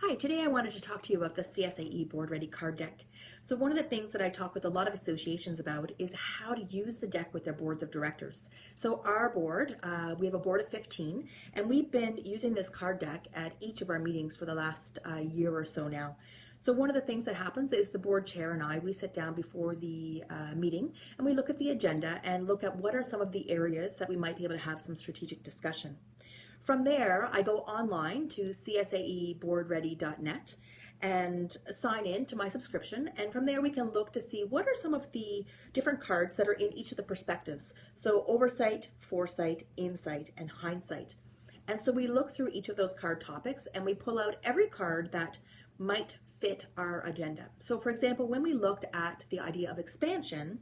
Hi, today I wanted to talk to you about the CSAE BoardREADY Card Deck. So one of the things that I talk with a lot of associations about is how to use the deck with their boards of directors. So our board, we have a board of 15, and we've been using this card deck at each of our meetings for the last year or so now. So one of the things that happens is the board chair and I, we sit down before the meeting and we look at the agenda and look at what are some of the areas that we might be able to have some strategic discussion. From there, I go online to CSAEBoardREADY.net and sign in to my subscription. And from there, we can look to see what are some of the different cards that are in each of the perspectives. So oversight, foresight, insight, and hindsight. And so we look through each of those card topics and we pull out every card that might fit our agenda. So for example, when we looked at the idea of expansion,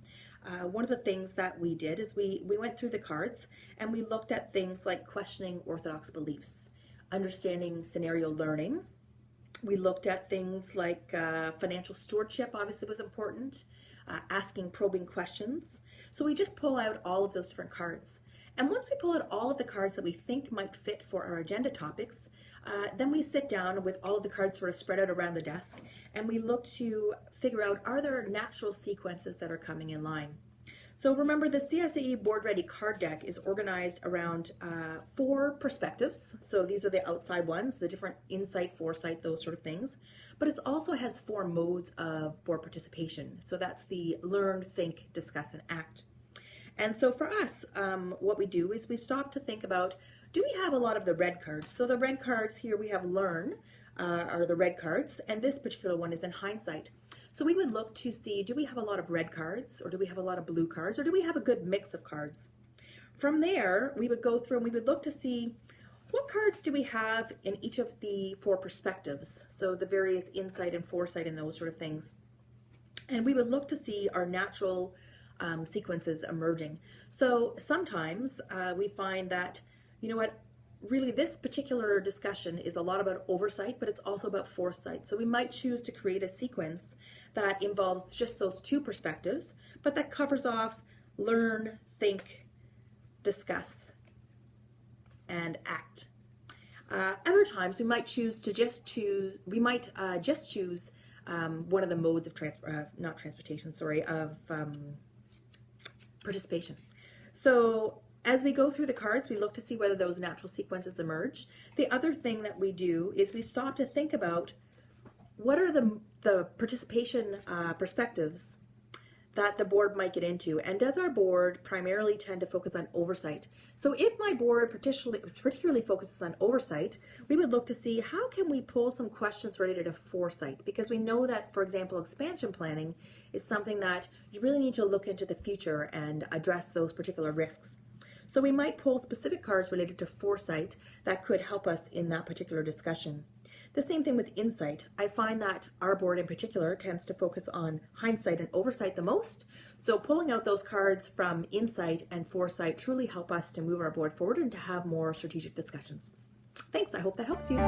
one of the things that we did is we went through the cards and we looked at things like questioning orthodox beliefs, understanding scenario learning. We looked at things like financial stewardship, obviously was important, asking probing questions. So we just pull out all of those different cards. And once we pull out all of the cards that we think might fit for our agenda topics, then we sit down with all of the cards sort of spread out around the desk and we look to figure out, are there natural sequences that are coming in line? So remember, the CSAE BoardREADY Card Deck is organized around 4 perspectives. So these are the outside ones, the different insight, foresight, those sort of things. But it also has 4 modes of board participation. So that's the learn, think, discuss, and act. And so for us, what we do is we stop to think about, do we have a lot of the red cards? So the red cards here we have learn, are the red cards, and this particular one is in hindsight. So we would look to see, do we have a lot of red cards, or do we have a lot of blue cards, or do we have a good mix of cards? From there, we would go through and we would look to see, what cards do we have in each of the 4 perspectives? So the various insight and foresight and those sort of things. And we would look to see our natural sequences emerging. So sometimes we find that, you know what, really this particular discussion is a lot about oversight, but it's also about foresight. So we might choose to create a sequence that involves just those 2 perspectives, but that covers off learn, think, discuss, and act. Other times we might choose to just choose, one of the modes of participation. So as we go through the cards, we look to see whether those natural sequences emerge. The other thing that we do is we stop to think about what are the participation perspectives that the board might get into, and does our board primarily tend to focus on oversight? So if my board particularly focuses on oversight, we would look to see how can we pull some questions related to foresight, because we know that, for example, expansion planning is something that you really need to look into the future and address those particular risks. So we might pull specific cards related to foresight that could help us in that particular discussion. The same thing with insight. I find that our board in particular tends to focus on hindsight and oversight the most. So pulling out those cards from insight and foresight truly help us to move our board forward and to have more strategic discussions. Thanks, I hope that helps you.